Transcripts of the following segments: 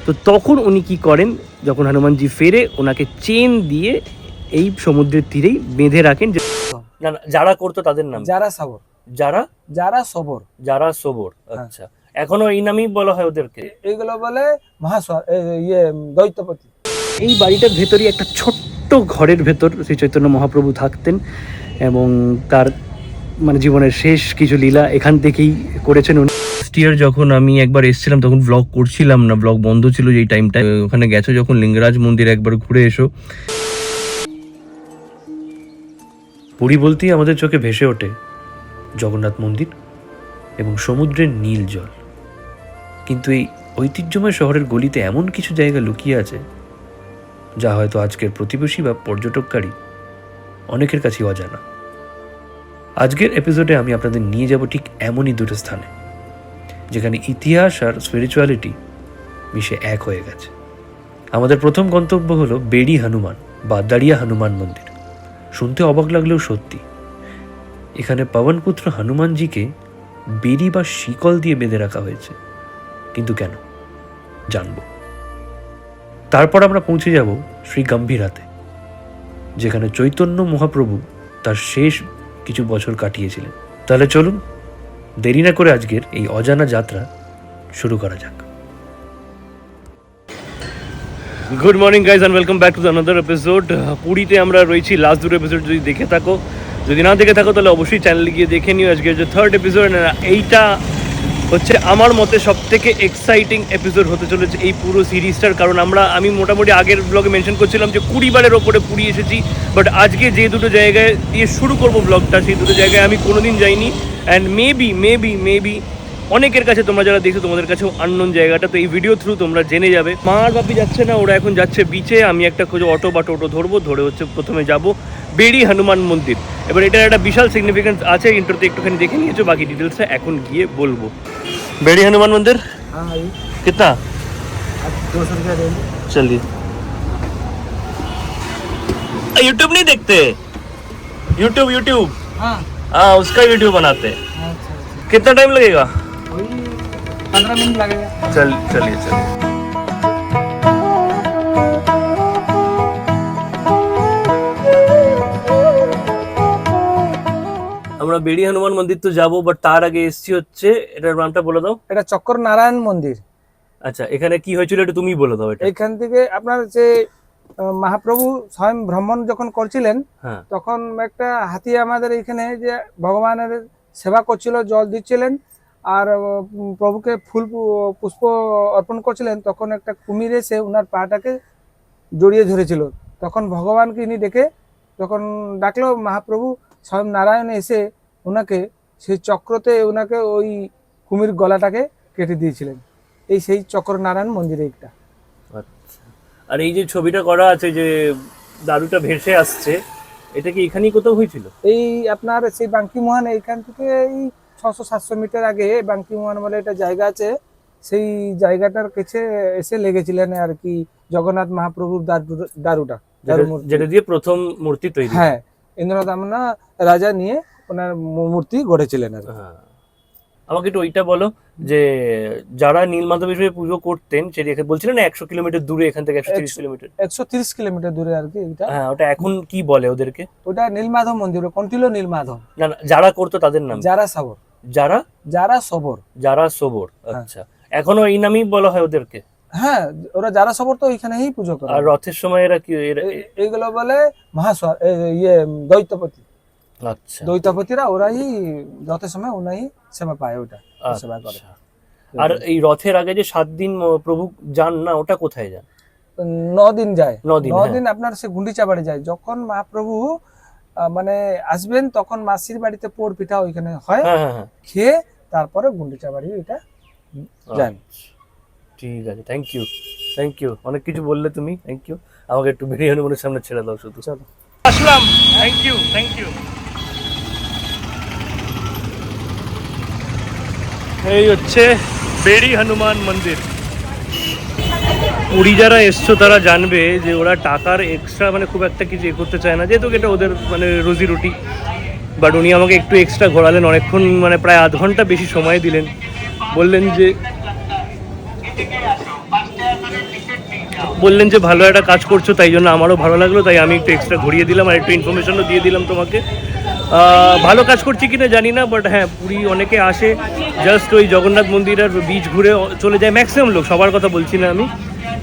তো তখন উনি কি করেন, যখন হনুমানজি ফেরে ওনাকে চেন দিয়ে এই সমুদ্রের তীরেই বেঁধে রাখেন। না না, যারা করতো তাদের নাম যারা সাবর, যারা যারা সবর, যারা সোবর। আচ্ছা, এখনো এই নামেই বলা হয় ওদেরকে? এইগুলো বলে দৈত্যপতি। এই বাড়িটার ভেতরই একটা ছোট্ট ঘরের ভেতর শ্রী চৈতন্য মহাপ্রভু থাকতেন এবং তার মানে জীবনের শেষ কিছু লীলা এখান থেকেই করেছেন উনি। লাস্ট ইয়ার যখন আমি একবার এসেছিলাম তখন ব্লগ করছিলাম না, ব্লগ বন্ধ ছিল যেই টাইমটায়। ওখানে গেছো যখন লিঙ্গরাজ মন্দির একবার ঘুরে এসো। পুরী বলতেই আমাদের চোখে ভেসে ওঠে জগন্নাথ মন্দির এবং সমুদ্রের নীল জল, কিন্তু এই ঐতিহ্যময় শহরের গলিতে এমন কিছু জায়গা লুকিয়ে আছে যা হয়তো আজকের প্রতিবেশী বা পর্যটককারী অনেকের কাছেই অজানা। আজকের এপিসোডে আমি আপনাদের নিয়ে যাব ঠিক এমনই দুটো স্থানে যেখানে ইতিহাস আর স্পিরিচুয়ালিটি মিশে এক হয়ে গেছে। আমাদের প্রথম গন্তব্য হলো বেড়ি হনুমান বা দাঁড়িয়া হনুমান মন্দির। শুনতে অবাক লাগলেও সত্যি, এখানে পবনপুত্র হনুমানজিকে বেড়ি বা শিকল দিয়ে বেঁধে রাখা হয়েছে। কিন্তু কেন, জানব। তারপর আমরা পৌঁছে যাব শ্রী গম্ভীরাতে, যেখানে চৈতন্য মহাপ্রভু তার শেষ কিছু বছর কাটিয়েছিলেন। তাহলে চলুন দেরি না করে আজকের এই অজানা যাত্রা শুরু করা যাক। Good morning guys and welcome back to the another episode. পুরীতে আমরা রয়েছি, লাস্ট দুটো এপিসোড যদি দেখে থাকো, যদি না দেখে থাকো তাহলে অবশ্যই চ্যানেলে গিয়ে দেখে নিও। আজকের যে থার্ড এপিসোড, এইটা হচ্ছে আমার মতে সব থেকে এক্সাইটিং এপিসোড হতে চলেছে এই পুরো সিরিজটার। কারণ আমি মোটামুটি আগের ব্লগে মেনশন করছিলাম যে 20 বারের ওপরে পুরী এসেছি, বাট আজকে যে দুটো জায়গায় দিয়ে শুরু করবো ব্লগটা, সেই দুটো জায়গায় আমি কোনোদিন যাইনি। অ্যান্ড মেবি অনেকের কাছে, তোমরা যারা দেখছো তোমাদের কাছেও আননোন জায়গাটা, তো এই ভিডিও থ্রু তোমরা জেনে যাবে। মা আর বাপি যাচ্ছে না, ওরা এখন যাচ্ছে বিচে। আমি একটা খোঁজো অটো বা টোটো ধরবো, ধরে হচ্ছে প্রথমে যাব বেড়ি হনুমান মন্দির। এবার এটার একটা বিশাল সিগনিফিকেন্স আছে, ইন্টারতে একটুখানি দেখে নিয়েছো, বাকি ডিটেলসটা এখন গিয়ে বলবো। बेड़ी हनुमान मंदिर हाँ भाई, कितना? 200 रुपया देंगे। चलिए। यूट्यूब नहीं देखते? यूट्यूब हाँ हाँ, उसका वीडियो बनाते हैं। अच्छा, कितना टाइम लगेगा? वही 15 मिनट लगेगा। चलिए আমরা বেড়ি হনুমান মন্দির তো যাবো, বাট তার আগে এসছি হচ্ছে, এটার নামটা বলে দাও। এটা চক্কর নারায়ণ মন্দির। আচ্ছা, এখানে কি হয়েছিল এটা তুমি বলে দাও। এটা এখান থেকে আপনার যে মহাপ্রভু স্বয়ং ভ্রমণ যখন করছিলেন, হ্যাঁ, তখন একটা হাতি আমাদের এখানে যে ভগবানের সেবা করছিল, জল দিচ্ছিলেন আর প্রভুকে ফুল পুষ্প অর্পণ করছিলেন, তখন একটা কুমির এসে ওনার পাটাকে জড়িয়ে ধরেছিল। তখন ভগবানকে ইনি ডেকে যখন ডাকলো, মহাপ্রভু স্বয়ং নারায়ণ এসে ওনাকে সেই চক্রতে ওনাকে ওই কুমির গলাটাকে কেটে দিয়েছিলেন। সেই চক্র নারায়ণ মন্দিরে একটা। আচ্ছা, আর এই যে ছবিটা করা আছে যে দারুটা ভেসে আসছে, এটা কি এখানেই কোথাও হয়েছিল? এই আপনার সেই বাঙ্কিমোহন, এইখান থেকে এই 600-700 মিটার আগে বাঙ্কিমোহন বলে একটা জায়গা আছে, সেই জায়গাটার কাছে এসে লেগেছিলেন আর কি জগন্নাথ মহাপ্রভুর দারুটা, যেটা দিয়ে প্রথম মূর্তি তৈরি। হ্যাঁ, ইন্দ্রদমনা রাজা নিয়ে ওনার মূর্তি গড়েছিলেন আর কি। আমাকে একটু ওইটা বলো যে যারা নীলমাধবেশ্বরে পুজো করতেন, সেটা বলছিলেন না 100 কিলোমিটার দূরে এখান থেকে, 130 কিলোমিটার, 130 কিলোমিটার দূরে আর কি এটা। হ্যাঁ, ওটা এখন কি বলে ওদেরকে? ওটা নীলমাধব মন্দির, কন্টিলো নীলমাধব। না না, যারা করতো তাদের নাম যারা সবর, যারা সবর, যারা সোবর। আচ্ছা, এখনো এই নামেই বলা হয় ওদেরকে? হ্যাঁ, ওরা যারা সবর তো ওইখানেই পুজো করে। আর রথের সময় এরা কি এইগুলো বলে মহাস্বর, দৈত্যপতি। আচ্ছা, দৈত্যপতিরা ওরাই রথের সময় ওনাই সেবা পায়, ওটা সেবা করে। আর এই রথের আগে যে 7 দিন প্রভু যান না, ওটা কোথায় যান? 9 দিন যায়। 9 দিন আপনার সে গুন্ডিচা বাড়ি যায়। যখন মহাপ্রভু মানে আসবেন, তখন মাসির বাড়িতে পোড় পিঠা ওইখানে হয়, খেয়ে তারপরে গুন্ডিচা বাড়ি এটা যান। ঠিক আছে, থ্যাংক ইউ, অনেক কিছু বললে তুমি, থ্যাংক ইউ। আমাকে একটু বেড়ি হনুমানের সামনে ছেড়ে দাও শুধু। চলো, আসলাম। Thank you. এই হচ্ছে বেড়ি হনুমান মন্দির। পুরী যারা এসছো তারা জানবে যে ওরা টাকার এক্সট্রা মানে খুব একটা কিছু করতে চায় না, যেহেতু এটা ওদের মানে রুজি রুটি। বাট উনি আমাকে একটু এক্সট্রা ঘোরালেন অনেকক্ষণ, মানে প্রায় আধ ঘন্টা বেশি সময় দিলেন। বললেন যে বললেন যে ভালো একটা কাজ করছো, তাই জন্য আমারও ভালো লাগলো, তাই আমি একটু এক্সট্রা ঘুরিয়ে দিলাম আর একটু ইনফরমেশনও দিয়ে দিলাম তোমাকে। ভালো কাজ করছি কিনা জানি না, বাট হ্যাঁ পুরী অনেকে আসে জাস্ট ওই জগন্নাথ মন্দির আর বিচ ঘুরে চলে যায় ম্যাক্সিমাম লোক, সবার কথা বলছি না আমি।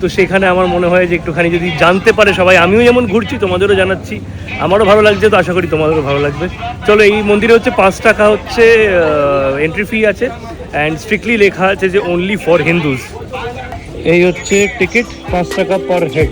তো সেখানে আমার মনে হয় যে একটুখানি যদি জানতে পারে সবাই, আমিও যেমন ঘুরছি তোমাদেরও জানাচ্ছি, আমারও ভালো লাগছে, তো আশা করি তোমাদেরও ভালো লাগবে। চলো, এই মন্দিরে হচ্ছে 5 টাকা হচ্ছে এন্ট্রি ফি আছে, অ্যান্ড স্ট্রিক্টলি লেখা আছে যে অনলি ফর হিন্দুজ। এই হচ্ছে টিকিট, 5 টাকা পার হেড।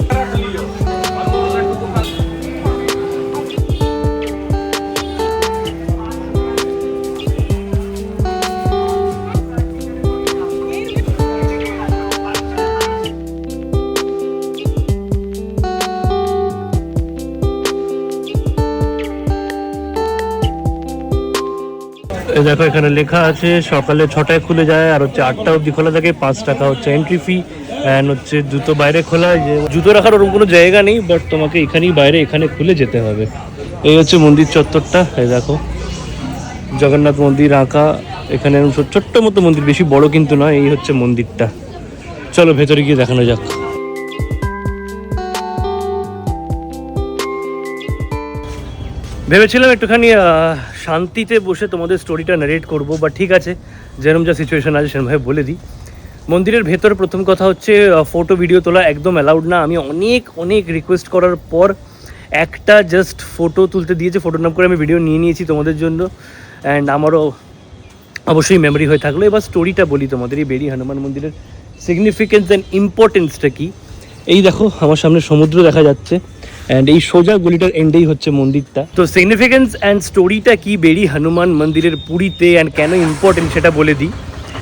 দেখো এখানে লেখা আছে সকালে 6টায় খুলে যায় আর হচ্ছে 8টা অবধি খোলা থাকে, 5 টাকা হচ্ছে এন্ট্রি ফি, অ্যান্ড হচ্ছে জুতো বাইরে খোলা, যে জুতো রাখার ওরকম কোনো জায়গা নেই, বাট তোমাকে এখানেই বাইরে এখানে খুলে যেতে হবে। এই হচ্ছে মন্দির চত্বরটা, এই দেখো জগন্নাথ মন্দির আঁকা এখানে, ছোট্ট মতো মন্দির, বেশি বড় কিন্তু নয়। এই হচ্ছে মন্দিরটা, চলো ভেতরে গিয়ে দেখানো যাক। ভেবেছিলাম একটুখানি শান্তিতে বসে তোমাদের স্টোরিটা নারেট করবো, বা ঠিক আছে যেরকম যা সিচুয়েশন আছে সেরকমভাবে বলে দিই। মন্দিরের ভেতরে প্রথম কথা হচ্ছে ফটো ভিডিও তোলা একদম অ্যালাউড না। আমি অনেক রিকোয়েস্ট করার পর একটা জাস্ট ফটো তুলতে দিয়েছে, ফটো নাম করে আমি ভিডিও নিয়ে নিয়েছি তোমাদের জন্য, অ্যান্ড আমারও অবশ্যই মেমরি হয়ে থাকলো। এবার স্টোরিটা বলি তোমাদের, এই বেড়ি হনুমান মন্দিরের সিগনিফিকেন্স অ্যান্ড ইম্পর্টেন্সটা কী। এই দেখো আমার সামনে সমুদ্র দেখা যাচ্ছে, অ্যান্ড এই সোজা গলিটার এন্ডেই হচ্ছে মন্দিরটা। তো সিগনিফিকেন্স অ্যান্ড স্টোরিটা কি বেড়ি হনুমান মন্দিরের পুরীতে, অ্যান্ড কেন ইম্পর্টেন্ট সেটা বলে দিই।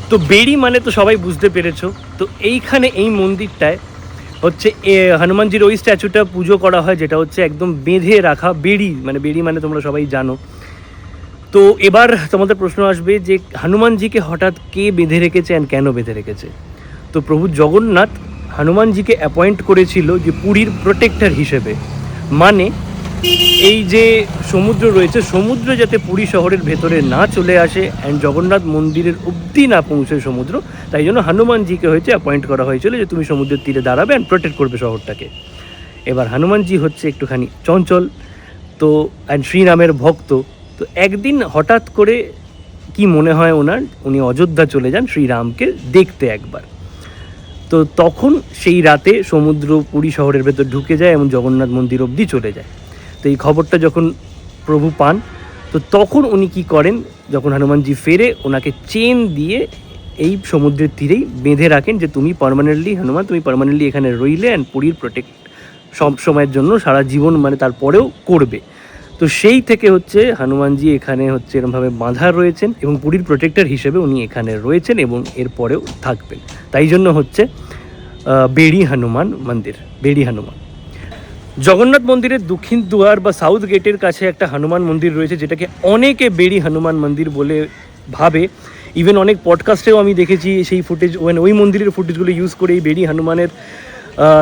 তো বেড়ি মানে তো সবাই বুঝতে পেরেছো, তো এইখানে এই মন্দিরটায় হচ্ছে হনুমানজির ওই স্ট্যাচুটা পুজো করা হয়, যেটা হচ্ছে একদম বেঁধে রাখা বেড়ি, মানে বেড়ি মানে তোমরা সবাই জানো। তো এবার তোমাদের প্রশ্ন আসবে যে হনুমানজিকে হঠাৎ কে বেঁধে রেখেছে অ্যান্ড কেন বেঁধে রেখেছে। তো প্রভু জগন্নাথ হনুমানজিকে অ্যাপয়েন্ট করেছিল যে পুরীর প্রোটেক্টর হিসেবে, মানে এই যে সমুদ্র রয়েছে, সমুদ্র যাতে পুরী শহরের ভেতরে না চলে আসে অ্যান্ড জগন্নাথ মন্দিরের অবধি না পৌঁছয় সমুদ্র, তাই জন্য হনুমানজিকে হয়েছে অ্যাপয়েন্ট করা হয়েছিল যে তুমি সমুদ্রের তীরে দাঁড়াবে অ্যান্ড প্রোটেক্ট করবে শহরটাকে। এবার হনুমানজি হচ্ছে একটুখানি চঞ্চল তো, অ্যান্ড শ্রীরামের ভক্ত। তো একদিন হঠাৎ করে কি মনে হয় ওনার, উনি অযোধ্যা চলে যান শ্রীরামকে দেখতে একবার। তো তখন সেই রাতে সমুদ্র পুরী শহরের ভেতর ঢুকে যায় এবং জগন্নাথ মন্দির অবধি চলে যায়। তো এই খবরটা যখন প্রভু পান, তো তখন উনি কি করেন, যখন হনুমানজি ফেরে ওনাকে চেন দিয়ে এই সমুদ্রের তীরেই বেঁধে রাখেন যে তুমি পার্মানেন্টলি হনুমান, তুমি পার্মানেন্টলি এখানে রইলে অ্যান্ড পুরীর প্রোটেক্ট সব সময়ের জন্য সারা জীবন মানে তারপরেও করবে। তো সেই থেকে হচ্ছে হনুমানজি এখানে হচ্ছে এরকমভাবে বাঁধা রয়েছেন এবং পুরীর প্রোটেক্টর হিসেবে উনি এখানে রয়েছেন এবং এরপরেও থাকবেন। তাই জন্য হচ্ছে বেড়ি হনুমান মন্দির, বেড়ি হনুমান। জগন্নাথ মন্দিরের দক্ষিণ দুয়ার বা সাউথ গেটের কাছে একটা হনুমান মন্দির রয়েছে, যেটাকে অনেকে বেড়ি হনুমান মন্দির বলে ভাবে। ইভেন অনেক পডকাস্টেও আমি দেখেছি সেই ফুটেজ, ওই মন্দিরের ফুটেজগুলো ইউজ করে এই বেড়ি হনুমানের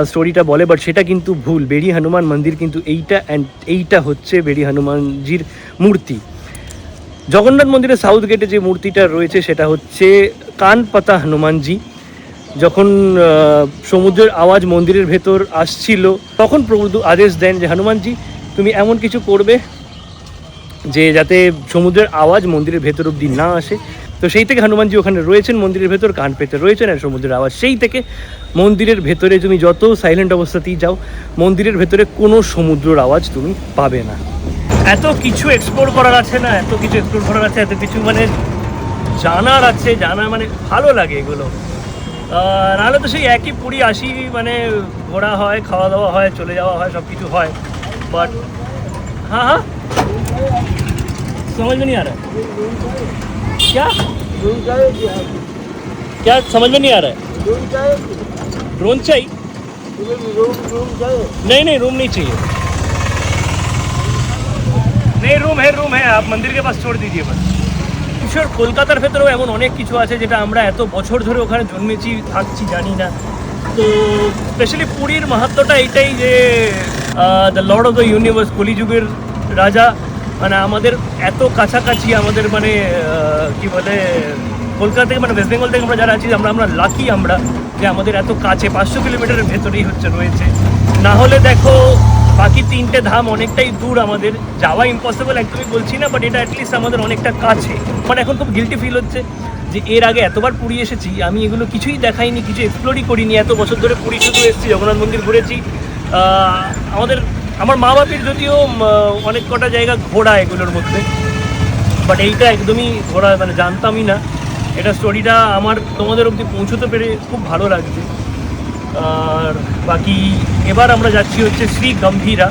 স্টোরিটা বলে, বাট সেটা কিন্তু ভুল। বেড়ি হনুমান মন্দির কিন্তু এইটা, অ্যান্ড এইটা হচ্ছে বেড়ি হনুমানজির মূর্তি। জগন্নাথ মন্দিরের সাউথ গেটে যে মূর্তিটা রয়েছে সেটা হচ্ছে কানপাতা হনুমানজি। যখন সমুদ্রের আওয়াজ মন্দিরের ভেতর আসছিল, তখন প্রভু আদেশ দেন যে হনুমানজি তুমি এমন কিছু করবে যে যাতে সমুদ্রের আওয়াজ মন্দিরের ভেতর অবধি না আসে। তো সেই থেকে হনুমানজি ওখানে রয়েছেন মন্দিরের ভেতর, কান পেতে রয়েছেন, আর সমুদ্রের আওয়াজ সেই থেকে মন্দিরের ভেতরে তুমি যত সাইলেন্ট অবস্থাতেই যাও, মন্দিরের ভেতরে কোনো সমুদ্রের আওয়াজ তুমি পাবে না। এত কিছু এক্সপ্লোর করার আছে না, এত কিছু এক্সপ্লোর করার আছে, এত কিছু মানে জানার আছে, জানা মানে ভালো লাগে এগুলো। নাহলে তো সেই একই পুরী আসি, মানে ঘোরা হয়, খাওয়া দাওয়া হয়, চলে যাওয়া হয়, সব কিছু হয়, বাট हाँ हाँ समझ में नहीं आ रहा है क्या क्या समझ में नहीं आ रहा है। ड्रोन चाहिए? नहीं रूम नहीं चाहिए, नहीं रूम है आप मंदिर के पास छोड़ दीजिए बस। ঈশ্বর কলকাতার ভেতরেও এমন অনেক কিছু আছে যেটা আমরা এত বছর ধরে ওখানে জন্মেছি থাকছি জানি না। তো স্পেশালি পুরীর মাহাত্ম্যটা এইটাই যে the Lord of the universe, কলিযুগের রাজা, মানে আমাদের এত কাছাকাছি, আমাদের মানে কি বলে কলকাতা থেকে মানে ওয়েস্ট বেঙ্গল থেকে আমরা যারা আছি আমরা লাকি আমরা যে আমাদের এত কাছে 500 কিলোমিটারের ভেতরেই রয়েছে। না হলে দেখো বাকি 3টে ধাম অনেকটাই দূর, আমাদের যাওয়া ইম্পসিবল একদমই বলছি না, বাট এটা অ্যাটলিস্ট আমাদের অনেকটা কাছে। মানে এখন খুব গিল্টি ফিল হচ্ছে যে এর আগে এতবার পুরী এসেছি, আমি এগুলো কিছুই দেখাইনি, কিছু এক্সপ্লোরই করিনি। এত বছর ধরে পুরী শুধু এসেছি, জগন্নাথ মন্দির ঘুরেছি। আমার মা বাপির যদিও অনেক কটা জায়গা ঘোরা এগুলোর মধ্যে, বাট এইটা একদমই ঘোরা মানে জানতামই না। এটা স্টোরিটা আমার তোমাদের অবধি পৌঁছতে পেরে খুব ভালো লাগছে। আর বাকি এবার আমরা যাচ্ছি হচ্ছে শ্রী গম্ভীরা,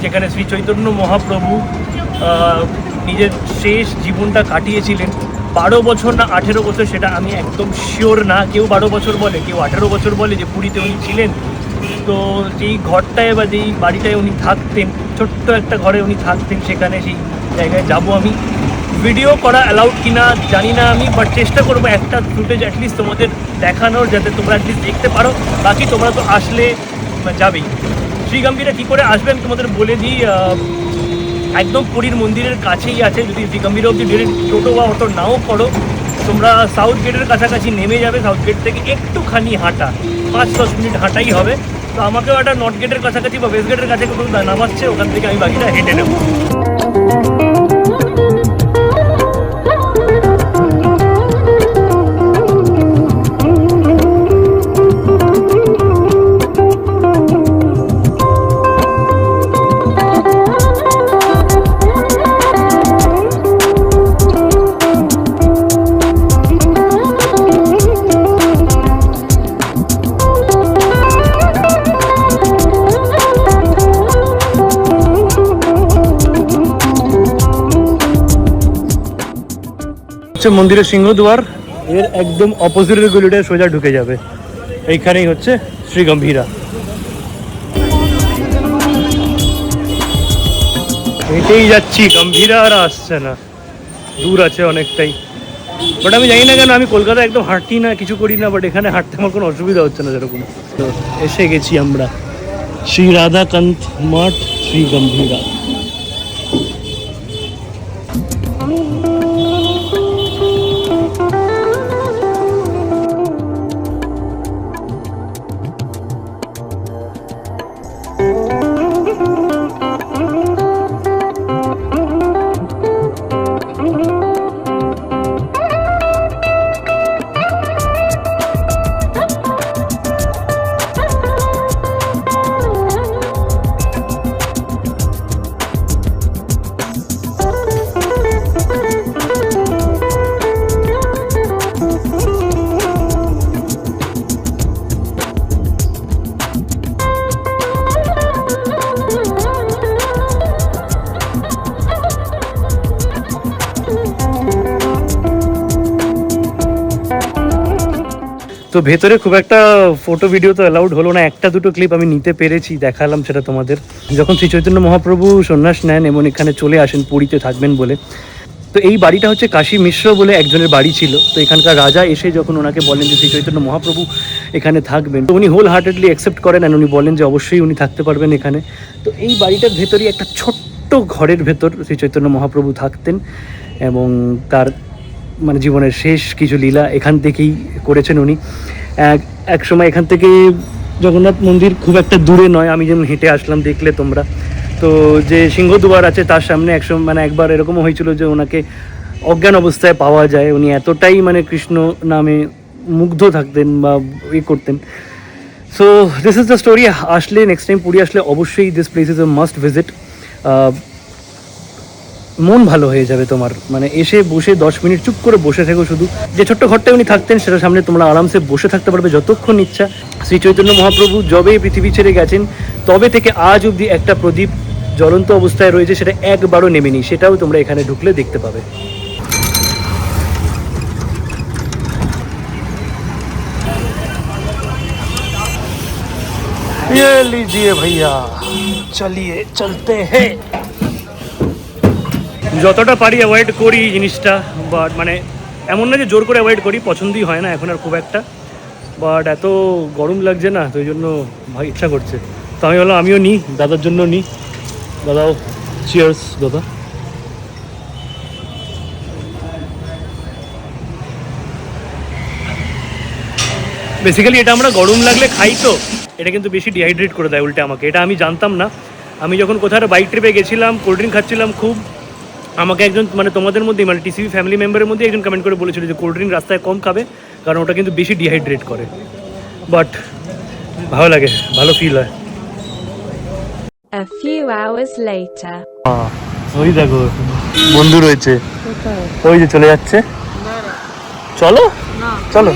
যেখানে শ্রী চৈতন্য মহাপ্রভু নিজের শেষ জীবনটা কাটিয়েছিলেন। 12 বছর না 18 বছর সেটা আমি একদম শিওর না, কেউ 12 বছর বলে, কেউ 18 বছর বলে যে পুরীতে উনি ছিলেন। তো যেই ঘরটায় বা যেই বাড়িটায় উনি থাকতেন, ছোট্ট একটা ঘরে উনি থাকতেন, সেখানে সেই জায়গায় যাব আমি। ভিডিও করা অ্যালাউড কিনা জানি না আমি, বাট চেষ্টা করবো একটা ফুটেজ অ্যাটলিস্ট তোমাদের দেখানোর, যাতে তোমরা অ্যাটলিস্ট দেখতে পারো। বাকি তোমরা তো আসলে যাবেই। শ্রীগম্ভীরা কী করে আসবে আমি তোমাদের বলে দিই। একদম পুরীর মন্দিরের কাছেই আছে। যদি শ্রীগম্ভীরা অবধি ডিরেক্ট টোটো বা অটো নাও করো, তোমরা সাউথ গেটের কাছাকাছি নেমে যাবে। সাউথ গেট থেকে একটুখানি হাঁটা, 5-10 মিনিট হাঁটাই হবে। তো আমাকেও একটা নর্থ গেটের কাছাকাছি বা ওয়েস্ট গেটের কাছে কোথাও নামাচ্ছে, ওখান থেকে আমি বাকিটা হেঁটে নেবো। মন্দিরের সিংহদুয়ার, এর একদম অপোজিটের গলিটা সোজা ঢুকে যাবে। এইখানেই হচ্ছে শ্রী গম্ভীরা। হেঁটেই যাচ্ছি, গম্ভীরা আর আসছে না, দূর আছে অনেকটাই। বাট আমি জানি না কেন আমি কলকাতায় একদম হাঁটি না, কিছু করি না, বাট এখানে হাঁটতে আমার কোনো অসুবিধা হচ্ছে না সেরকম। তো এসে গেছি আমরা, শ্রী রাধাকান্ত মঠ, শ্রী গম্ভীরা। তো ভেতরে খুব একটা ফটো ভিডিও তো অ্যালাউড হলো না, একটা দুটো ক্লিপ আমি নিতে পেরেছি, দেখালাম সেটা তোমাদের। যখন শ্রী চৈতন্য মহাপ্রভু সন্ন্যাস নেন এবং এখানে চলে আসেন পুরীতে থাকবেন বলে। তো এই বাড়িটা হচ্ছে কাশী মিশ্র বলে একজনের বাড়ি ছিল। তো এখানকার রাজা এসে যখন ওনাকে বলেন যে শ্রী চৈতন্য মহাপ্রভু এখানে থাকবেন, তো উনি হোল হার্টেডলি অ্যাকসেপ্ট করেন, অ্যান্ড উনি বলেন যে অবশ্যই উনি থাকতে পারবেন এখানে। তো এই বাড়িটার ভেতরেই একটা ছোট্ট ঘরের ভেতর শ্রী চৈতন্য মহাপ্রভু থাকতেন, এবং তার মানে জীবনের শেষ কিছু লীলা এখান থেকেই করেছেন উনি। এক সময় এখান থেকে জগন্নাথ মন্দির খুব একটা দূরে নয়, আমি যেমন হেঁটে আসলাম দেখলে তোমরা। তো যে সিংহদুয়ার আছে তার সামনে একবার এরকমও হয়েছিল যে ওনাকে অজ্ঞান অবস্থায় পাওয়া যায়। উনি এতটাই মানে কৃষ্ণ নামে মুগ্ধ থাকতেন বা করতেন। So this is the story. আসলে নেক্সট টাইম পুরী আসলে অবশ্যই this place is a must visit. মন ভালো হয়ে যাবে তোমার, মানে এসে বসে 10 মিনিট চুপ করে বসে থেকো। শুধু যে ছোট্ট ঘরটায় উনি থাকতেন সেটার সামনে তোমরা আরামসে বসে থাকতে পারবে যতক্ষণ ইচ্ছা। শ্রী চৈতন্য মহাপ্রভু যবে পৃথিবী ছেড়ে গেছেন তবে থেকে আজ অবধি একটা প্রদীপ জ্বলন্ত অবস্থায় রয়েছে, সেটা একবারও নেমেনি। সেটাও তোমরা এখানে ঢুকলে দেখতে পাবে। ये लीजिए भैया, चलिए चलते हैं। যতটা পারি অ্যাভয়েড করি জিনিসটা, বাট মানে এমন না যে জোর করে অ্যাভয়েড করি, পছন্দই হয় না এখন আর খুব একটা। বাট এত গরম লাগছে না, তো ওই জন্য ভাই ইচ্ছা করছে। তো আমি বললাম আমিও নিই, দাদার জন্য নিই। দাদাও চিয়ার্স দাদা। বেসিক্যালি এটা আমরা গরম লাগলে খাই, তো এটা কিন্তু বেশি ডিহাইড্রেট করে দেয় উল্টে আমাকে। এটা আমি জানতাম না। আমি যখন কোথাও বাইক ট্রিপে গেছিলাম, কোল্ড ড্রিঙ্ক খাচ্ছিলাম খুব, আমাকে একজন মানে তোমাদের মধ্যে মানে টিসিবি ফ্যামিলি মেম্বারের মধ্যে একজন কমেন্ট করে বলেছিল যে কোল্ড ড্রিঙ্ক রাস্তায় কম খাবে, কারণ ওটা কিন্তু বেশি ডিহাইড্রেট করে। বাট ভালো লাগে, ভালো ফিল হয়। A few hours later. ওই দেখো বন্ধু রয়েছে, ওই যে চলে যাচ্ছে। চলো চলো,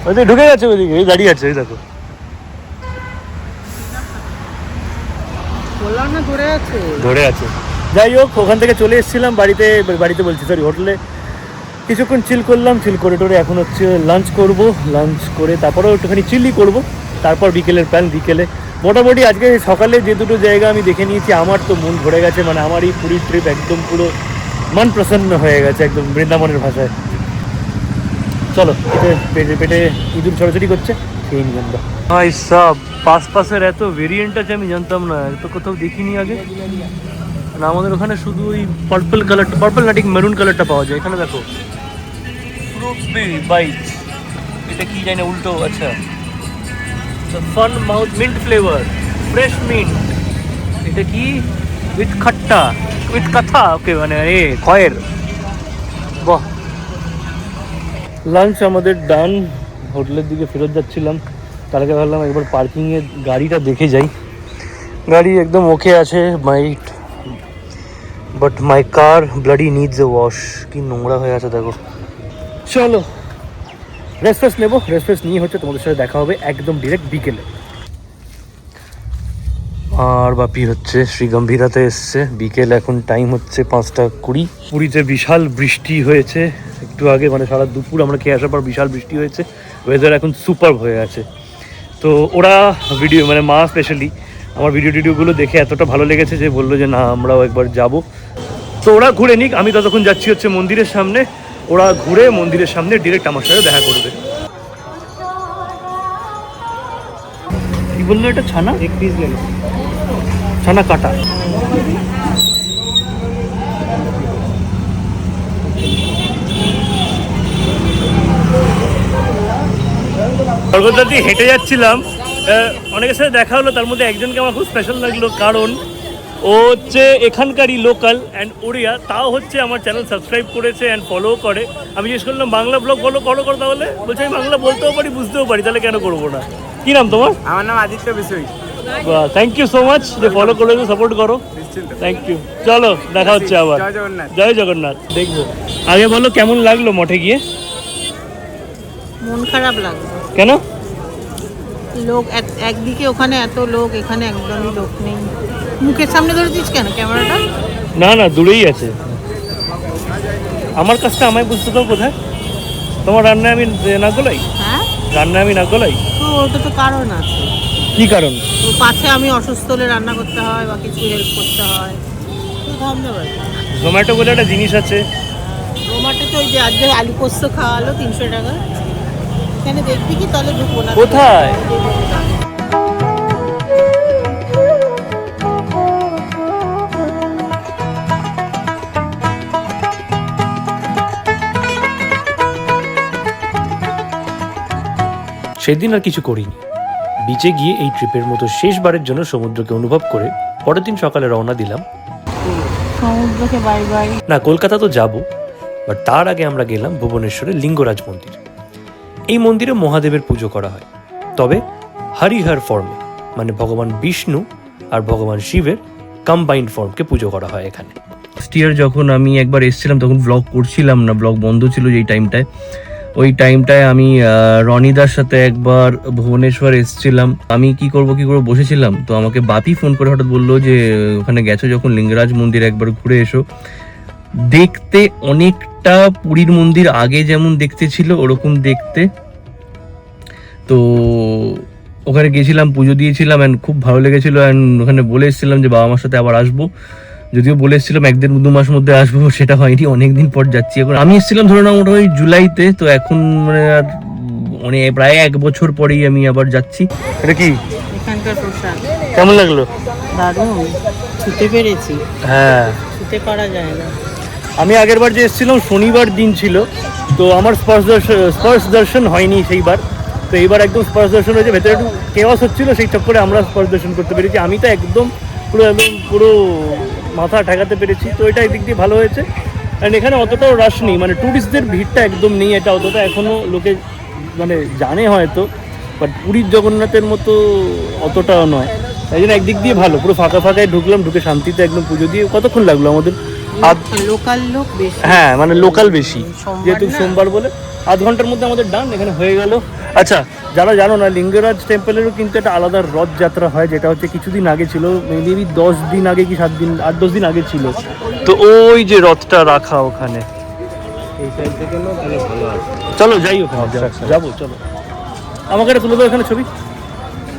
ওই যে ঢুকে গেছে ওইদিকে, ওই দাঁড়িয়ে আছে, ওই দেখো ধরে আছে। যাই হোক, ওখান থেকে চলে এসেছিলাম বাড়িতে বলছি সরি, হোটেলে কিছুক্ষণ চিল করলাম, চিল করে টোরে এখন হচ্ছে লাঞ্চ করব। লাঞ্চ করে তারপরেও একটুখানি চিলি করব, তারপর বিকেলের প্ল্যান। বিকেলে মোটামুটি আজকে সকালে যে দুটো জায়গা আমি দেখে নিয়েছি, আমার তো মন ভরে গেছে। মানে আমার এই পুরীর ট্রিপ একদম পুরো মন প্রসন্ন হয়ে গেছে, একদম বৃন্দাবনের ভাষায়। চলো, পেটে পেটে ইঁদুর ছড়াছড়ি করছে, সেই নিয়ে আমরা। ভাই সব পাসের এত ভেরিয়েন্ট আছে আমি জানতাম না, এত কোথাও দেখিনি আগে না। আমাদের ওখানে শুধু ওই পার্পল কালারটা, পার্পল না ঠিক মেরুন কালারটা পাওয়া যায়। এখানে দেখো ফ্রুট বাইট, এটা কি জানি উল্টো। আচ্ছা, fun mouth mint flavour, fresh mint. এটা কি উইথ খাট্টা, উইথ কাঁথা, ওকে মানে এ খয়ের। বাহ, লাঞ্চ আমাদের ডান। হোটেলের দিকে ফেরত যাচ্ছিলাম, তার আগে ভাবলাম একবার পার্কিংয়ের গাড়িটা দেখে যাই। গাড়ি একদম ওকে আছে, but my car bloody needs a wash. কি নোংরা হয়ে আছে দেখো। চলো রেস্ট নেবো, রেস্ট নিয়ে হচ্ছে তোমাদের সাথে দেখা হবে একদম ডিরেক্ট বিকেলে। আর বাপি হচ্ছে শ্রীগম্ভীরাতে এসছে বিকেল, এখন টাইম হচ্ছে 5:20। পুরীতে বিশাল বৃষ্টি হয়েছে একটু আগে, মানে সারা দুপুর আমরা খেয়ে আসার পর বিশাল বৃষ্টি হয়েছে। ওয়েদার এখন সুপার হয়ে আছে। তো ওরা ভিডিও মানে মা স্পেশালি আমার ভিডিওগুলো দেখে এতটা ভালো লেগেছে যে বললো যে না আমরাও একবার যাব। তো ওরা ঘুরে নিক, আমি ততক্ষণ যাচ্ছি হচ্ছে মন্দিরের সামনে। ওরা ঘুরে মন্দিরের সামনে ডিরেক্ট আমার সাথে দেখা করবে। কি বললো এটা? ছানা এক পিস গেল, ছানা কাটা। স্বর্গদ্বার দিয়ে হেঁটে যাচ্ছিলাম, অনেকের সাথে দেখা হলো। তার মধ্যে একজনকে আমার খুব স্পেশাল লাগলো, কারণ ও হচ্ছে এখানকারই লোকাল অ্যান্ড ওড়িয়া, তাও হচ্ছে আমার চ্যানেল সাবস্ক্রাইব করেছে অ্যান্ড ফলো করে। আমি জিজ্ঞেস করলাম বাংলা ব্লগ ফলো করো, তাহলে বলছে আমি বাংলা বলতেও পারি বুঝতেও পারি, তাহলে কেন করবো না। কি নাম তোমার? আমার নাম আদিত্য বিশ্বই। থ্যাংক ইউ সো মাচ যে ফলো করে সাপোর্ট করো। Thank you. চলো দেখা হচ্ছে আবার। জয় জগন্নাথ। জয় জগন্নাথ। দেখবো। আগে বলো কেমন লাগলো মঠে গিয়ে? মন খারাপ লাগলো। কেন? লোক একদিকে ওখানে এত লোক, এখানে একদমই লোক নেই। মুখের সামনে ধরে দিস কেন ক্যামেরাটা? না না, দূরেই আছে। আমার কাজটা আমায় বুঝতে দাও কোথায়। তোমার রান্নায় আমি না গোলাই? হ্যাঁ, রান্নায় আমি না গোলাই? তো ওটা তো কারণ আছে। কি কারণ? তো পাছে আমি অসুস্থ হলে রান্না করতে হয় বা কিছু হেল্প করতে হয়, তো ভাবতে পারি। জোম্যাটো বলে একটা জিনিস আছে। রোমাটে তো ওই যে আজকে আলু পোস্ত খাওয়ালো 300 টাকা। এখানে দেখবি কি তাহলে ঢুকবো না। কোথায়? সেদিন আর কিছু করিনি। বিচে গিয়ে এই ট্রিপের মতো শেষবারের জন্য সমুদ্রকে অনুভব করে পরের দিন সকালে রওনা দিলাম সমুদ্রকে বাই বাই। না, কলকাতা তো যাব, বাট তার আগে আমরা গেলাম ভুবনেশ্বরের লিঙ্গরাজ মন্দির। এই মন্দিরে মহাদেবের পুজো করা হয়, তবে হরিহর ফর্মে, মানে ভগবান বিষ্ণু আর ভগবান শিবের কম্বাইন্ড ফর্মকে পুজো করা হয় এখানে। লাস্ট ইয়ার যখন আমি একবার এসেছিলাম তখন ব্লগ করছিলাম না, ব্লগ বন্ধ ছিল যেই টাইমটায়। ওই টাইমটায় আমি রনিদার সাথে একবার ভুবনেশ্বর এসেছিলাম। আমি কি করব বসেছিলাম, তো আমাকে বাপি ফোন করে হঠাৎ বললো যে ওখানে গেছো যখন লিঙ্গরাজ মন্দির একবার ঘুরে এসো। দেখতে অনেকটা পুরীর মন্দির আগে যেমন দেখতে ছিল ওরকম দেখতে। তো ওখানে গেছিলাম, পুজো দিয়েছিলাম অ্যান্ড খুব ভালো লেগেছিল। অ্যান্ড ওখানে বলে এসেছিলাম যে বাবা মার সাথে আবার আসবো, যদিও বলে এসেছিলাম 1-2 মাস মধ্যে আসবো, সেটা হয়নি, অনেকদিন পর যাচ্ছি। এখন আমি এসেছিলাম ধরো না মোটামুটি জুলাইতে, তো এখন মানে আর মানে প্রায় 1 বছর পরেই আমি আবার যাচ্ছি। এটা কি এখানকার প্রসাদ কেমন লাগলো? দারুণ, ছুতে পেরেছি। হ্যাঁ, ছুতে পারা যায় না। আমি আগের বার যে এসেছিলাম শনিবার দিন ছিল, তো আমার স্পর্শ দর্শন হয়নি সেইবার। তো এইবার একদম স্পর্শ দর্শন হয়েছে, ভেতরে একটু কেওয়াস হচ্ছিল, সেই চক্করে আমরা স্পর্শ দর্শন করতে পেরেছি। আমি তো একদম পুরো মাথা ঠেকাতে পেরেছি, তো এটা এই দিক দিয়ে ভালো হয়েছে। অ্যান্ড এখানে অতটাও রাশ নেই, মানে ট্যুরিস্টদের ভিড়টা একদম নেই, এটা অতটা এখনও লোকে মানে জানে হয়তো, বাট পুরীর জগন্নাথের মতো অতটাও নয়। তাই জন্য একদিক দিয়ে ভালো, পুরো ফাঁকা ফাঁকায় ঢুকলাম, ঢুকে শান্তিতে একদম পুজো দিয়ে। কতক্ষণ লাগলো আমাদের? লোকাল লোক বেশি, হ্যাঁ মানে লোকাল বেশি, সোমবার যেহেতু না। সোমবার বলে আধ ঘন্টার মধ্যে আমাদের ডান এখানে হয়ে গেল। আচ্ছা, যারা জানো না, লিঙ্গরাজ টেম্পলেরও কিন্তু একটা আলাদা রথযাত্রা হয়, যেটা হচ্ছে কিছুদিন আগে ছিল, মেবি 10 দিন আগে কি 7 দিন 8-10 দিন আগে ছিল। তো ওই যে রথটা রাখা ওখানে, চলো যাই ওখানে, যাবো চলো। আমাকে এটা তুলে দাও এখানে ছবি,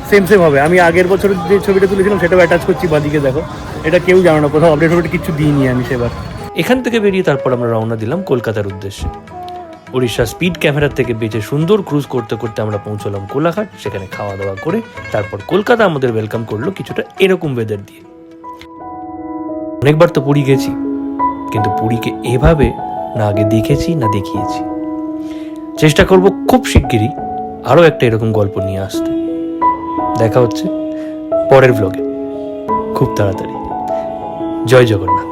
সেম হবে। আমি আগের বছর যে ছবিটা তুলেছিলাম সেটাও অ্যাটাচ করছি বাদিকে, দেখো। এটা কেউ জানো না, কোথাও আপডেট আপডেট কিছু দিইনি আমি সেবার। এখান থেকে বেরিয়ে তারপর আমরা রওনা দিলাম কলকাতার উদ্দেশ্যে। উড়িষ্যা স্পিড ক্যামেরা থেকে বেঁচে সুন্দর ক্রুজ করতে করতে আমরা পৌঁছলাম কোলাঘাট। সেখানে খাওয়া দাওয়া করে তারপর কলকাতা আমাদের ওয়েলকাম করলো কিছুটা এরকম ওয়েদার দিয়ে। অনেকবার তো পুরী গেছি, কিন্তু পুরীকে এভাবে না আগে দেখেছি না দেখিয়েছি। চেষ্টা করব খুব শিগগিরই আরও একটা এরকম গল্প নিয়ে আসতে। দেখা হচ্ছে পরের ব্লগে খুব তাড়াতাড়ি। জয় জগন্নাথ।